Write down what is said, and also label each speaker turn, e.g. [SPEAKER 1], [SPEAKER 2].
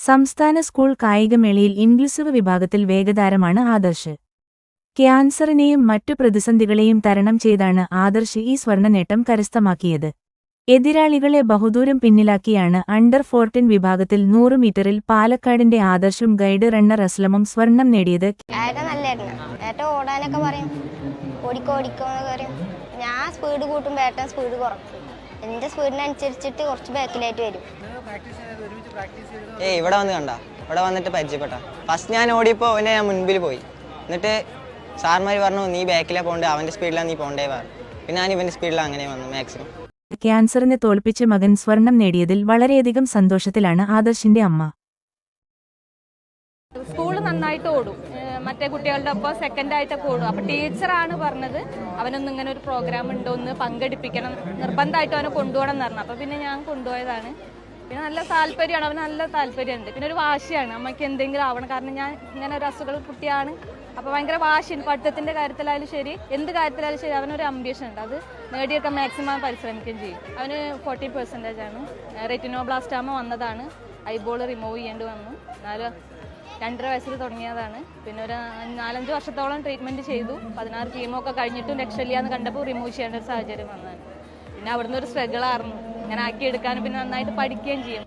[SPEAKER 1] സംസ്ഥാന school കായികമേളയിൽ inclusive വിഭാഗത്തിൽ വേഗതാരമാണ് ആദർശ്. ക്യാൻസറിനെയും മറ്റു പ്രതിസന്ധികളെയും തരണം ചെയ്താണ് ആദർശ് ഈ സ്വർണ്ണനേട്ടം കരസ്ഥമാക്കിയത്. എതിരാളികളെ ബഹുദൂരം പിന്നിലാക്കിയാണ് അണ്ടർ 14 വിഭാഗത്തിൽ 100 മീറ്ററിൽ പാലക്കാടിന്റെ ആദർശും ഗൈഡ് റണ്ണർ അസ്ലമും സ്വർണം നേടിയത്.
[SPEAKER 2] ഓടാനൊക്കെ പറയും, ഓടിക്കോന്ന് പറയും. ഞാൻ സ്പീഡ് കൂട്ടുമ്പോൾ ഏട്ടൻ സ്പീഡ് കുറക്കും. എന്റെ സ്പീഡിനനുസരിച്ചിട്ട് കുറച്ച് ബാക്കിലായിട്ട് വരും.
[SPEAKER 3] ഇവിടെ വന്ന് കണ്ട, ഇവിടെ വന്നിട്ട് പരിചയപ്പെട്ട. ഫസ്റ്റ് ഞാൻ ഓടിയപ്പോൾ അവനെ ഞാൻ മുൻപിൽ പോയി. എന്നിട്ട് സാർമാർ പറഞ്ഞു നീ ബാക്കിലാണ് പോകണ്ടേ, അവൻ്റെ സ്പീഡിലാണ് നീ പോകണ്ടേ പറഞ്ഞു. പിന്നെ ഞാൻ ഇവൻ്റെ സ്പീഡിലാണ് അങ്ങനെ വന്നു മാക്സിമം.
[SPEAKER 1] ക്യാൻസറിനെ തോൽപ്പിച്ച് മകൻ സ്വർണം നേടിയതിൽ വളരെയധികം സന്തോഷത്തിലാണ് ആദർശിന്റെ അമ്മ.
[SPEAKER 4] സ്കൂള് നന്നായിട്ട് ഓടും, മറ്റേ കുട്ടികളുടെ ഒപ്പം സെക്കൻഡായിട്ടൊക്കെ ഓടും. അപ്പോൾ ടീച്ചറാണ് പറഞ്ഞത് അവനൊന്നും ഇങ്ങനെ ഒരു പ്രോഗ്രാം ഉണ്ടോ എന്ന് പങ്കെടുപ്പിക്കണം, നിർബന്ധമായിട്ട് അവനെ കൊണ്ടുപോകണം എന്ന് പറഞ്ഞു. അപ്പോൾ പിന്നെ ഞാൻ കൊണ്ടുപോയതാണ്. പിന്നെ നല്ല താല്പര്യമാണ്, അവന് നല്ല താല്പര്യമുണ്ട്. പിന്നെ ഒരു വാശിയാണ്, അമ്മയ്ക്ക് എന്തെങ്കിലും ആവണം. കാരണം ഞാൻ ഇങ്ങനെ ഒരു അസുഖ കുട്ടിയാണ്. അപ്പോൾ ഭയങ്കര വാശിയുണ്ട്. പഠിത്തത്തിൻ്റെ കാര്യത്തിലായാലും ശരി, എന്ത് കാര്യത്തിലായാലും ശരി, അവനൊരു അംബിഷൻ ഉണ്ട്. അത് നേടിയെടുക്കാൻ മാക്സിമം പരിശ്രമിക്കുകയും ചെയ്യും. അവന് 40% ആണ്. റെറ്റിനോബ്ലാസ്റ്റോമ വന്നതാണ്, ഐബോൾ റിമൂവ് ചെയ്യേണ്ടി വന്നു. 2.5 വയസ്സിൽ തുടങ്ങിയതാണ്. പിന്നെ ഒരു 4-5 വർഷത്തോളം ട്രീറ്റ്മെൻറ്റ് ചെയ്തു. 16 കീമോ ഒക്കെ കഴിഞ്ഞിട്ടും രക്ഷയില്ല എന്ന് കണ്ടപ്പോൾ റിമൂവ് ചെയ്യേണ്ട ഒരു സാഹചര്യം വന്നതാണ്. പിന്നെ അവിടുന്ന് ഒരു സ്ട്രഗിളായിരുന്നു, ഇങ്ങനെ ആക്കിയെടുക്കാനും പിന്നെ നന്നായിട്ട് പഠിക്കുകയും ചെയ്യും.